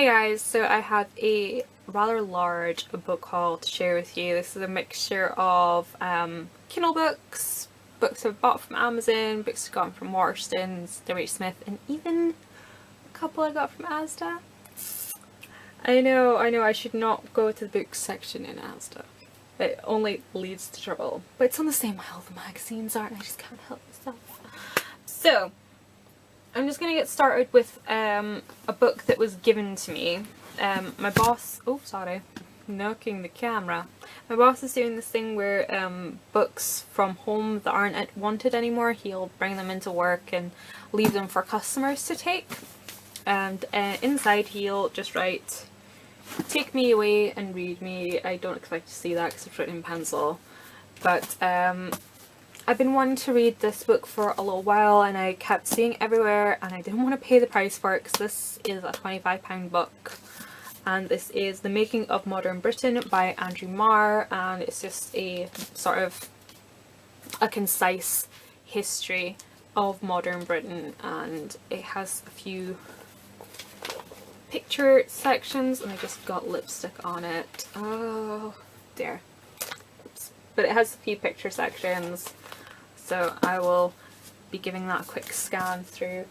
Hi guys, so I have a rather large book haul to share with you. This is a mixture of Kindle books, books I've bought from Amazon, books I've gotten from Waterstones, W.H. Smith, and even a couple I got from Asda. I know, I should not go to the books section in Asda. It only leads to trouble. But it's on the same aisle the magazines are and I just can't help myself. So, I'm just gonna get started with a book that was given to me. My boss, oh sorry, knocking the camera. My boss is doing this thing where books from home that aren't wanted anymore, he'll bring them into work and leave them for customers to take. And inside he'll just write, "Take me away and read me." I don't expect to see that because it's written in pencil. But I've been wanting to read this book for a little while and I kept seeing it everywhere and I didn't want to pay the price for it because this is a £25 book. And this is The Making of Modern Britain by Andrew Marr, and it's just a sort of a concise history of modern Britain, and it has a few picture sections and I just got lipstick on it. Oh dear. Oops. But it has a few picture sections. So I will be giving that a quick scan through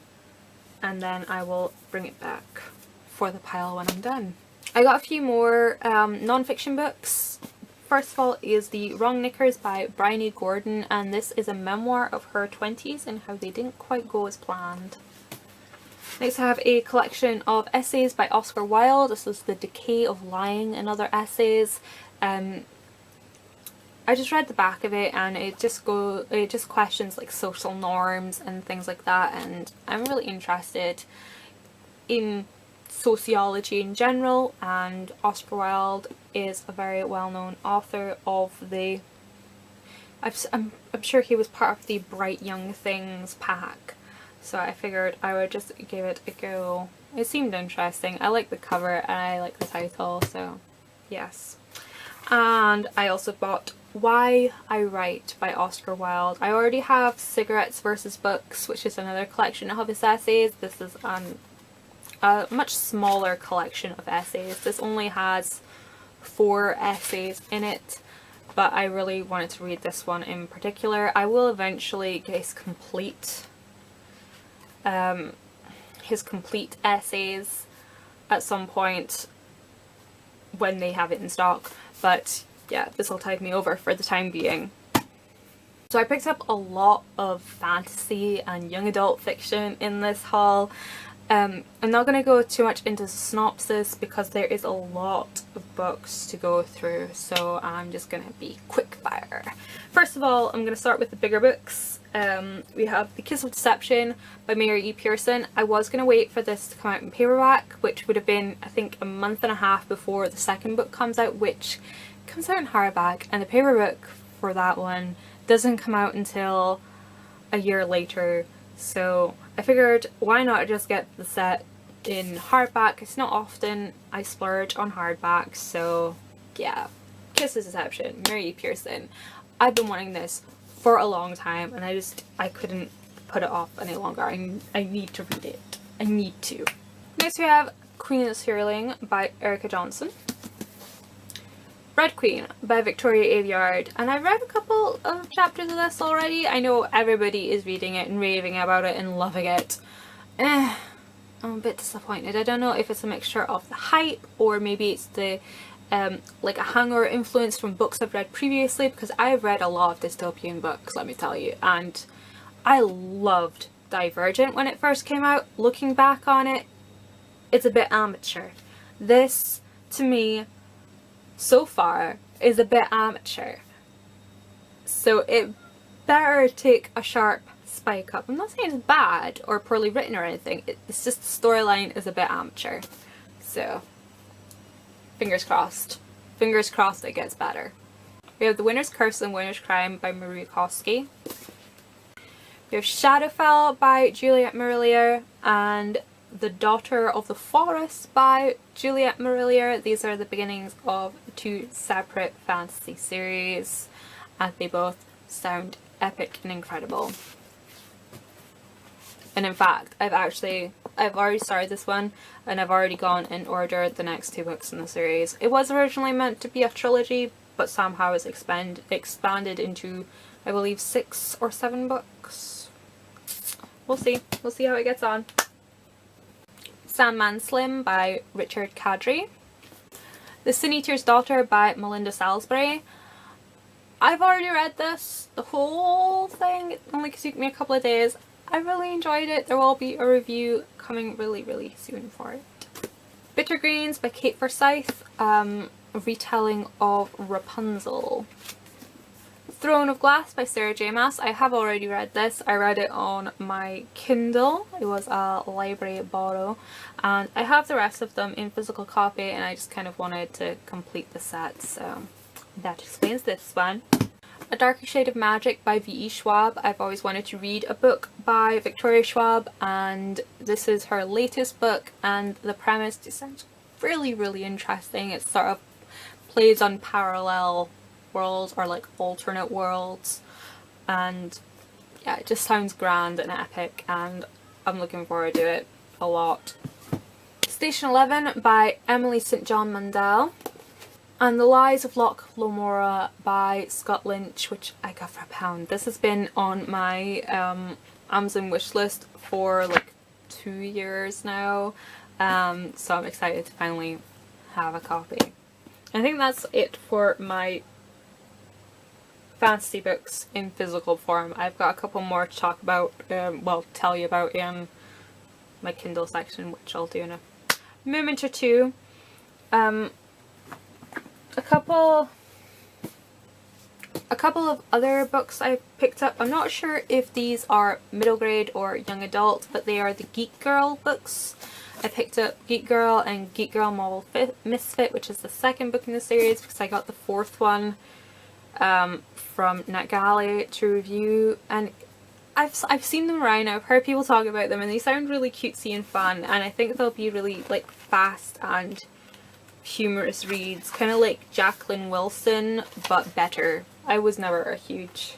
and then I will bring it back for the pile when I'm done. I got a few more non-fiction books. First of all is The Wrong Knickers by Bryony Gordon, and this is a memoir of her 20s and how they didn't quite go as planned. Next I have a collection of essays by Oscar Wilde. This is The Decay of Lying and Other Essays. I just read the back of it and it just questions like social norms and things like that, and I'm really interested in sociology in general, and Oscar Wilde is a very well-known author of the I'm sure he was part of the Bright Young Things pack, so I figured I would just give it a go. It seemed interesting. I like the cover and I like the title, so yes. And I also bought Why I Write by Oscar Wilde. I already have Cigarettes versus Books, which is another collection of his essays. This is a much smaller collection of essays. This only has 4 essays in it, but I really wanted to read this one in particular. I will eventually get his complete essays at some point when they have it in stock, but yeah, this will tide me over for the time being. So I picked up a lot of fantasy and young adult fiction in this haul. I'm not going to go too much into the synopsis because there is a lot of books to go through, so I'm just going to be quick fire. First of all, I'm going to start with the bigger books. We have The Kiss of Deception by Mary E. Pearson. I was going to wait for this to come out in paperback, which would have been, I think, a month and a half before the second book comes out, which comes out in hardback, and the paperback for that one doesn't come out until a year later. So I figured, why not just get the set in hardback? It's not often I splurge on hardback, so yeah. Kiss of Deception, Mary E. Pearson. I've been wanting this for a long time and I couldn't put it off any longer. I need to read it. I need to. Next we have Queen is Healing by Erica Johnson. Red Queen by Victoria Aveyard, and I've read a couple of chapters of this already. I know everybody is reading it and raving about it and loving it. I'm a bit disappointed. I don't know if it's a mixture of the hype or maybe it's the like a hangover influence from books I've read previously, because I've read a lot of dystopian books, let me tell you, and I loved Divergent when it first came out. Looking back on it, it's a bit amateur. This, to me, so far is a bit amateur, so it better take a sharp spike up. I'm not saying it's bad or poorly written or anything, it's just the storyline is a bit amateur, so fingers crossed it gets better. We have The Winner's Curse and Winner's Crime by Marie Kosky. We have Shadowfell by Juliet Marillier and The Daughter of the Forest by Juliet Marillier. These are the beginnings of 2 separate fantasy series, and they both sound epic and incredible. And in fact, I've actually I've already started this one, and I've already gone and ordered the next 2 books in the series. It was originally meant to be a trilogy, but somehow it's expanded into, I believe, 6 or 7 books. We'll see. We'll see how it gets on. Sandman Slim by Richard Kadrey. The Sin Eater's Daughter by Melinda Salisbury. I've already read this, the whole thing. It only took me a couple of days. I really enjoyed it. There will be a review coming really soon for it. Bitter Greens by Kate Forsyth, a retelling of Rapunzel. Throne of Glass by Sarah J Maas. I have already read this. I read it on my Kindle. It was a library borrow, and I have the rest of them in physical copy, and I just kind of wanted to complete the set, so that explains this one. A Darker Shade of Magic by V.E. Schwab. I've always wanted to read a book by Victoria Schwab, and this is her latest book, and the premise just sounds really interesting. It sort of plays on parallel worlds, or like alternate worlds, and yeah, it just sounds grand and epic, and I'm looking forward to it a lot. Station 11 by Emily St John Mandel, and The Lies of Loch Lomora by Scott Lynch, which I got for £1. This has been on my Amazon wishlist for like 2 years now, so I'm excited to finally have a copy. I think that's it for my fantasy books in physical form. I've got a couple more to talk about, well, tell you about in my Kindle section, which I'll do in a moment or two. A couple of other books I picked up. I'm not sure if these are middle grade or young adult, but they are the Geek Girl books. I picked up Geek Girl and Geek Girl Marvel Misfit, which is the second book in the series, because I got the 4th one from NetGalley to review, and I've seen them around. I've heard people talk about them, and they sound really cutesy and fun, and I think they'll be really like fast and humorous reads, kind of like Jacqueline Wilson but better. I was never a huge,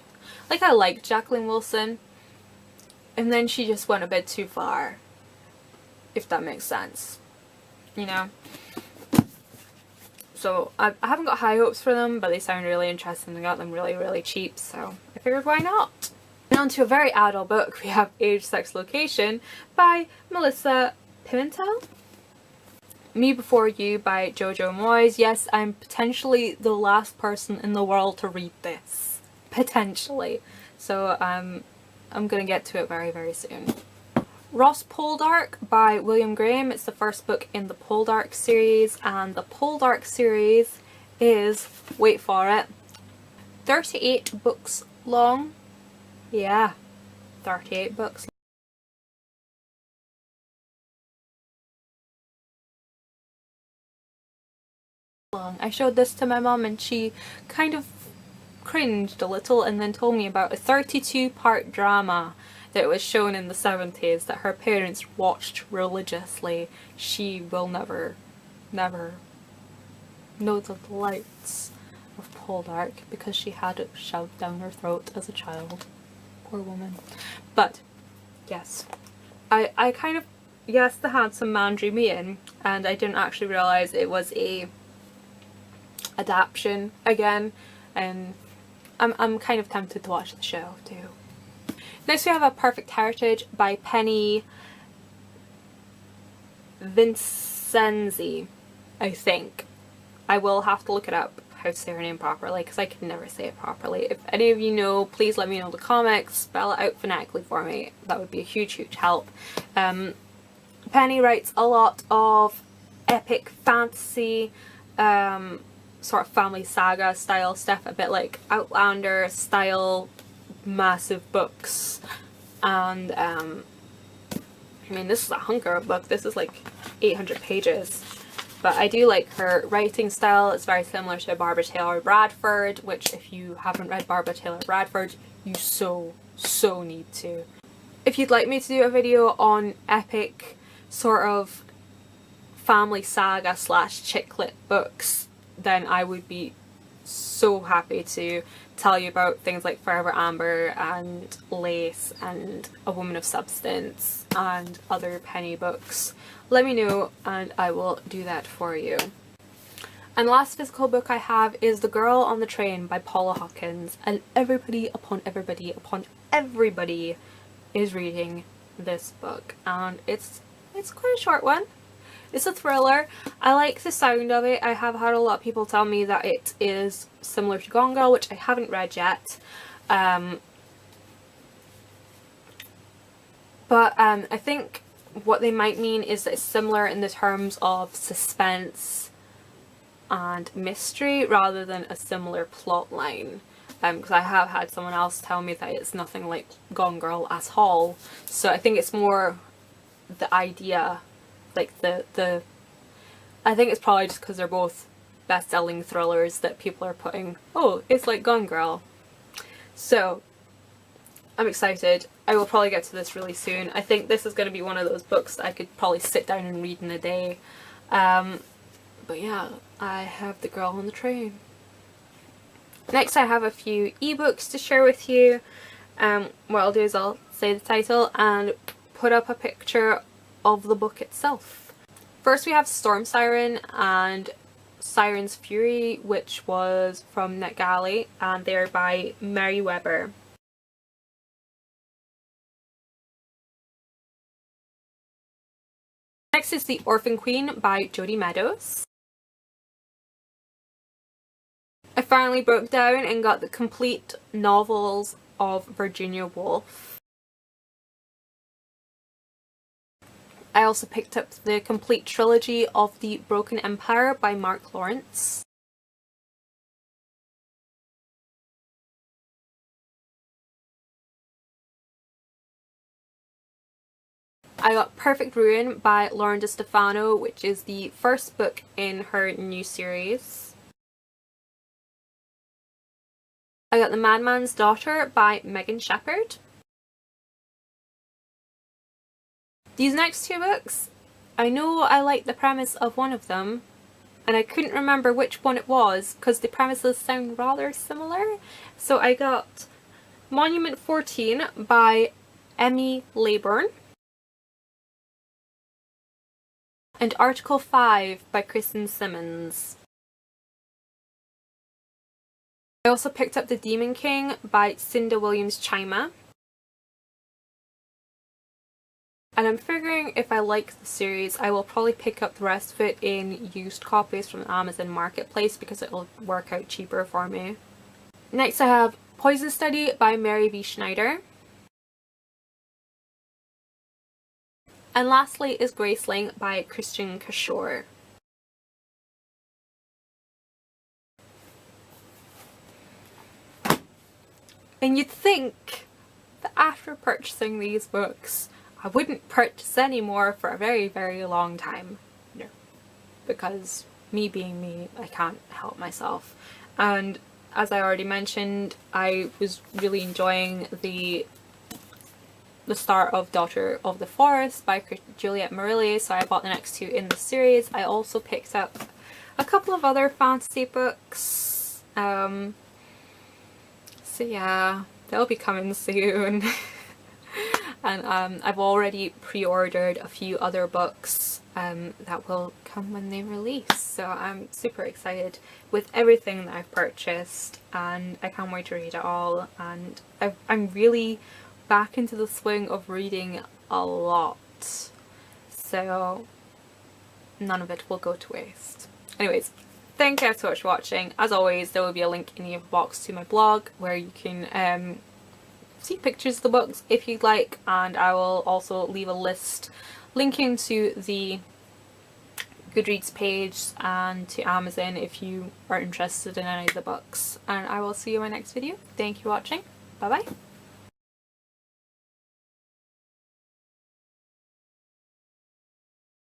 like, I liked Jacqueline Wilson, and then she just went a bit too far, if that makes sense, you know. So I haven't got high hopes for them, but they sound really interesting. I got them really cheap, so I figured why not. And on to a very adult book, we have Age, Sex, Location by Melissa Pimentel. Me Before You by Jojo Moyes. Yes, I'm potentially the last person in the world to read this. Potentially. So I'm gonna get to it very soon. Ross Poldark by William Graham. It's the first book in the Poldark series, and the Poldark series is, wait for it, 38 books long. Yeah, 38 books long. I showed this to my mum and she kind of cringed a little, and then told me about a 32-part drama that was shown in the 70s that her parents watched religiously. She will never know the delights of Poldark because she had it shoved down her throat as a child. Poor woman. But yes, I kind of, yes, the handsome man drew me in, and I didn't actually realise it was a adaptation again, and I'm kind of tempted to watch the show too. Next we have A Perfect Heritage by Penny Vincenzi, I think. I will have to look it up how to say her name properly, because I can never say it properly. If any of you know, please let me know in the comments, spell it out phonetically for me. That would be a huge help. Penny writes a lot of epic fantasy, sort of family saga style stuff, a bit like Outlander style massive books, and I mean, this is a hunker of book. This is like 800 pages, but I do like her writing style. It's very similar to Barbara Taylor Bradford, which if you haven't read Barbara Taylor Bradford, you so need to. If you'd like me to do a video on epic sort of family saga slash chick lit books, then I would be so happy to tell you about things like Forever Amber and Lace and A Woman of Substance and other penny books, let me know and I will do that for you. And the last physical book I have is The Girl on the Train by Paula Hawkins, and everybody upon everybody upon everybody is reading this book, and it's quite a short one. It's a thriller. I like the sound of it. I have had a lot of people tell me that it is similar to Gone Girl, which I haven't read yet. But I think what they might mean is that it's similar in the terms of suspense and mystery rather than a similar plot line, because I have had someone else tell me that it's nothing like Gone Girl at all. So I think it's more the idea, like the I think it's probably just because they're both best-selling thrillers that people are putting, oh, it's like Gone Girl. So I'm excited. I will probably get to this really soon. I think this is going to be one of those books that I could probably sit down and read in a day. But yeah, I have The Girl on the Train. Next I have a few ebooks to share with you. What I'll do is I'll say the title and put up a picture of the book itself. First we have Storm Siren and Siren's Fury, which was from NetGalley, and they're by Mary Weber. Next is The Orphan Queen by Jodi Meadows. I finally broke down and got the complete novels of Virginia Woolf. I also picked up the complete trilogy of The Broken Empire by Mark Lawrence. I got Perfect Ruin by Lauren DeStefano, which is the first book in her new series. I got The Madman's Daughter by Megan Shepherd. These next two books, I know I liked the premise of one of them, and I couldn't remember which one it was because the premises sound rather similar. So I got Monument 14 by Emmy Leybourne and Article 5 by Kristen Simmons. I also picked up The Demon King by Cinda Williams-Chima. And I'm figuring if I like the series, I will probably pick up the rest of it in used copies from the Amazon Marketplace because it'll work out cheaper for me. Next I have Poison Study by Mary V. Schneider. And lastly is Graceling by Christian Cashore. And you'd think that after purchasing these books, I wouldn't purchase any more for a very, very long time. No. Because me being me, I can't help myself. And as I already mentioned, I was really enjoying the start of Daughter of the Forest by Juliette Marillier, so I bought the next two in the series. I also picked up a couple of other fantasy books. So yeah, they'll be coming soon. And I've already pre-ordered a few other books that will come when they release. So I'm super excited with everything that I've purchased, and I can't wait to read it all. And I'm really back into the swing of reading a lot. So none of it will go to waste. Anyways, thank you so much for watching. As always, there will be a link in the box to my blog where you can see pictures of the books if you'd like, and I will also leave a list linking to the Goodreads page and to Amazon if you are interested in any of the books. And I will see you in my next video. Thank you for watching. Bye bye.